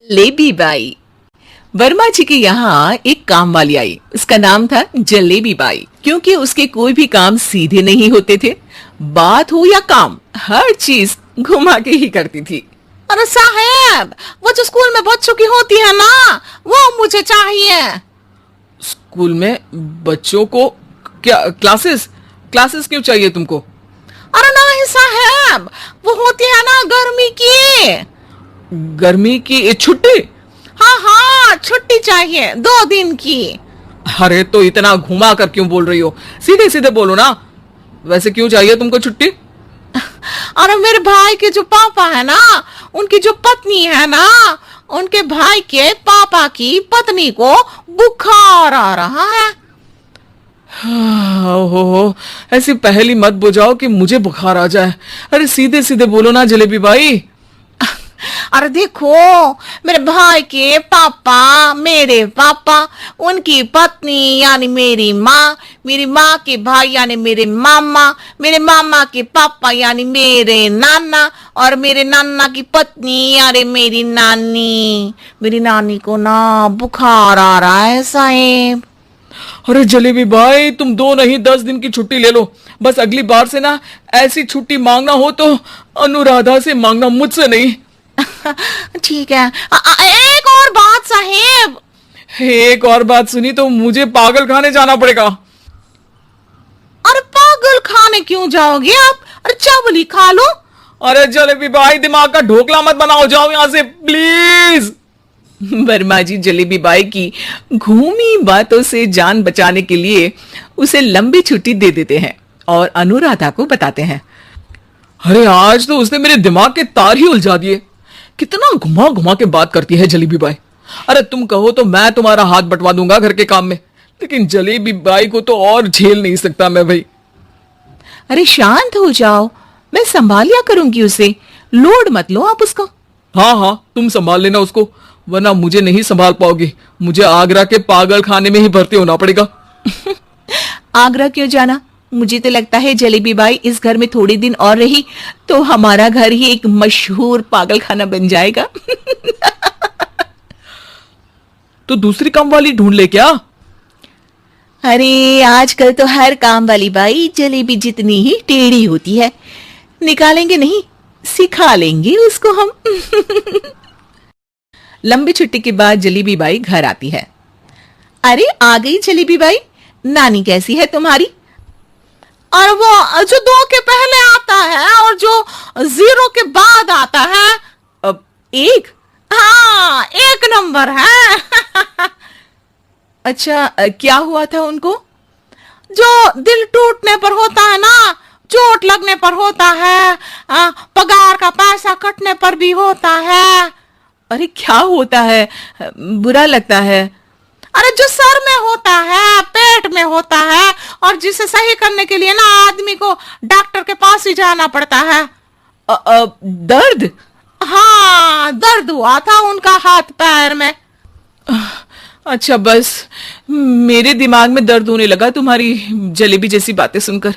Jalebi by. Verma जी के यहाँ एक काम वाली आई। उसका नाम था जलेबी बाई, क्योंकि उसके कोई भी काम सीधे नहीं होते थे। बात हो या काम, हर चीज घुमा के ही करती थी। अरे साहब, वो जो स्कूल में बच्चों की होती है ना, वो मुझे चाहिए। स्कूल में बच्चों को क्या क्लासेस क्लासेस क्यों चाहिए तुमको? अरे नहीं साहब, वो होती है ना गर्मी की। गर्मी की छुट्टी? हाँ हाँ, छुट्टी चाहिए 2 दिन की। अरे तो इतना घुमा कर क्यों बोल रही हो? सीधे सीधे बोलो ना। वैसे क्यों चाहिए तुमको छुट्टी? अरे मेरे भाई के जो पापा है ना, उनकी जो पत्नी है ना, उनके भाई के पापा की पत्नी को बुखार आ रहा है। ओहो, ऐसी पहेली मत बुझाओ कि मुझे बुखार आ जाए। अरे सीधे सीधे बोलो ना जलेबी भाई। अरे देखो, मेरे भाई के पापा, मेरे पापा, उनकी पत्नी यानी मेरी माँ के भाई यानी मेरे मामा के पापा यानी मेरे नाना, और मेरे नाना की पत्नी यानी मेरी नानी को ना बुखार आ रहा है साहेब। अरे जलेबी भाई, तुम 2 नहीं 10 दिन की छुट्टी ले लो। बस अगली बार से ना ऐसी छुट्टी मांगना हो तो अनुराधा से मांगना, मुझसे नहीं। ठीक है। एक और बात साहेब। एक और बात सुनी तो मुझे पागल खाने जाना पड़ेगा। अरे पागल खाने क्यों जाओगे आप? अरे चावल ही खा लो। अरे जलेबी भाई, दिमाग का ढोकला मत बनाओ, जाओ यहां से प्लीज। वर्मा जी जलेबी बाई की घूमी बातों से जान बचाने के लिए उसे लंबी छुट्टी दे देते हैं और अनुराधा को बताते हैं। अरे आज तो उसने मेरे दिमाग के तार ही उलझा दिए। कितना घुमा घुमा के बात करती है जलेबी बाई। अरे तुम कहो तो मैं तुम्हारा हाथ बंटवा दूंगा घर के काम में, लेकिन जलेबी बाई को तो और झेल नहीं सकता मैं भाई। अरे शांत हो जाओ, मैं संभाल लिया करूंगी उसे, लोड मत लो आप उसका। हाँ हाँ, तुम संभाल लेना उसको, वरना मुझे नहीं संभाल पाओगी। मुझे आगरा के पागल खाने में ही भर्ती होना पड़ेगा। आगरा क्यों जाना? मुझे तो लगता है जलेबी बाई इस घर में थोड़े दिन और रही तो हमारा घर ही एक मशहूर पागल खाना बन जाएगा। तो दूसरी काम वाली ढूंढ ले क्या? अरे आजकल तो हर काम वाली बाई जलेबी जितनी ही टेढ़ी होती है। निकालेंगे नहीं, सिखा लेंगे उसको हम। लंबी छुट्टी के बाद जलेबी बाई घर आती है। अरे आ गई जलेबी बाई, नानी कैसी है तुम्हारी? और वो जो 2 के पहले आता है और जो 0 के बाद आता है। अब 1? हाँ, 1 नंबर है। अच्छा, क्या हुआ था उनको? जो दिल टूटने पर होता है ना, चोट लगने पर होता है, पगार का पैसा कटने पर भी होता है। अरे क्या होता है? बुरा लगता है? अरे जो सर में होता है, पेट में होता है, और जिसे सही करने के लिए ना आदमी को डॉक्टर के पास ही जाना पड़ता है। दर्द? हाँ, दर्द हुआ था उनका हाथ पैर में। अच्छा, बस मेरे दिमाग में दर्द होने लगा तुम्हारी जलेबी जैसी बातें सुनकर।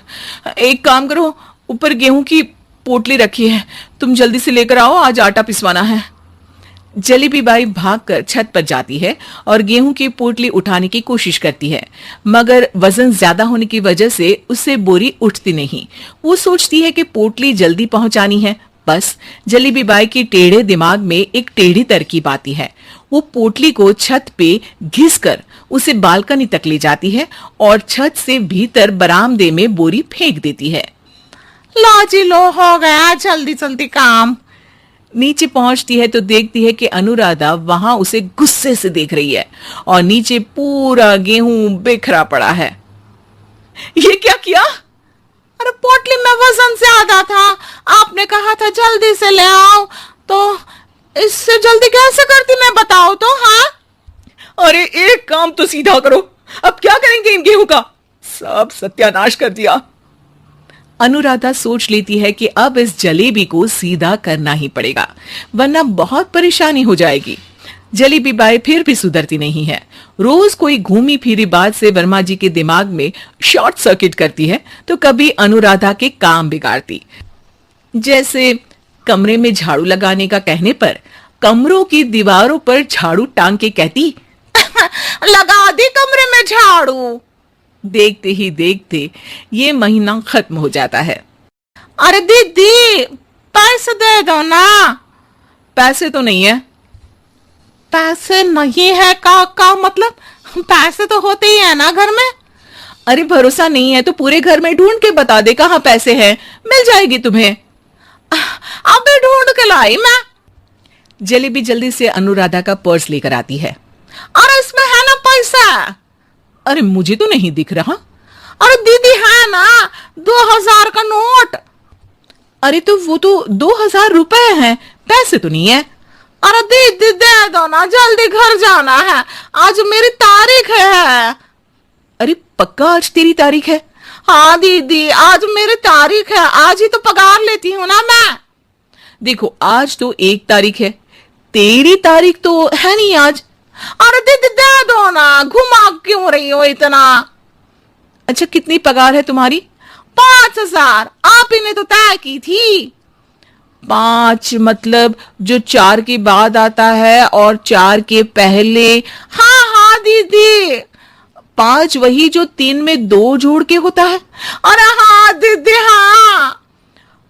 एक काम करो, ऊपर गेहूं की पोटली रखी है, तुम जल्दी से लेकर आओ, आज आटा पिसवाना है। जलेबी बाई भागकर छत पर जाती है और गेहूं की पोटली उठाने की कोशिश करती है, मगर वजन ज्यादा होने की वजह से उससे बोरी उठती नहीं। वो सोचती है कि पोटली जल्दी पहुंचानी है। बस जलेबी बाई की टेढ़े दिमाग में एक टेढ़ी तरकीब आती है। वो पोटली को छत पे घिसकर उसे बालकनी तक ले जाती है और छत से भीतर बरामदे में बोरी फेंक देती है। लो जी लो, हो गया जल्दी जल्दी काम। नीचे पहुंचती है तो देखती है कि अनुराधा वहां उसे गुस्से से देख रही है और नीचे पूरा गेहूं बिखरा पड़ा है। ये क्या किया? अरे पोटली में वजन ज्यादा था, आपने कहा था जल्दी से ले आओ, तो इससे जल्दी कैसे करती मैं बताओ तो। हाँ, अरे एक काम तो सीधा करो, अब क्या करेंगे इन गेहूं का? सब सत्यानाश कर दिया। अनुराधा सोच लेती है कि अब इस जलेबी को सीधा करना ही पड़ेगा, वरना बहुत परेशानी हो जाएगी। जलेबी बाई फिर भी सुधरती नहीं है। रोज कोई घूमी फिरी बात से वर्मा जी के दिमाग में शॉर्ट सर्किट करती है, तो कभी अनुराधा के काम बिगाड़ती। जैसे कमरे में झाड़ू लगाने का कहने पर कमरों की दीवारों पर झाड़ू टांग के कहती, लगा दी कमरे में झाड़ू। देखते ही देखते ये महीना खत्म हो जाता है। अरे दीदी पैसे दे दो ना। पैसे तो नहीं है। पैसे नहीं है का मतलब? पैसे तो होते ही है ना घर में। अरे भरोसा नहीं है तो पूरे घर में ढूंढ के बता दे कहाँ पैसे हैं, मिल जाएगी तुम्हें। अबे ढूंढ के लाई मैं। जलेबी जल्दी से अनुराधा का पर्स लेकर आती है। अरे इसमें है ना पैसा? अरे मुझे तो नहीं दिख रहा। अरे दीदी है ना 2000 का नोट। अरे तो वो तो 2000 रुपए हैं, पैसे तो नहीं है। अरे दीदी दे दो ना, जल्दी घर जाना है, आज मेरी तारीख है। अरे पक्का आज तेरी तारीख है? हाँ दीदी आज मेरी तारीख है, आज ही तो पगार लेती हूँ ना मैं। देखो आज तो 1 तारीख है, तेरी तारीख तो है नहीं आज। अरे दीदी दे दो ना, घुमा क्यों रही हो इतना? अच्छा कितनी पगार है तुम्हारी? 5000। आप ही ने तो तय की थी। 5 मतलब जो 4 के बाद आता है और 4 के पहले। हाँ हाँ दीदी। 5 वही जो 3 में 2 जोड़ के होता है। अरे हाँ दीदी हाँ।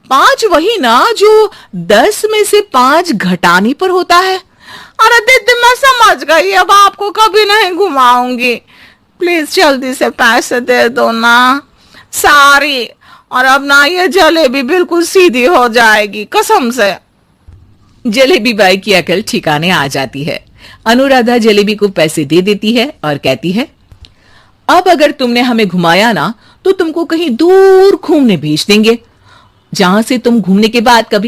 5 वही ना जो 10 में से 5 घटाने पर होता है। अरे दीदी मैं समझ गई, अब आपको कभी नहीं घुमाऊंगी। प्लीज जल्दी से पैसे दे दो ना। सारी। और अब ना ये जलेबी बिल्कुल सीधी हो जाएगी कसम से। जलेबी बाई की अकल ठिकाने आ जाती है। अनुराधा जलेबी को पैसे दे देती है और कहती है, अब अगर तुमने हमें घुमाया ना तो तुमको कहीं दूर घूमने भेज देंगे, जहां से तुम घूमने के बाद कभी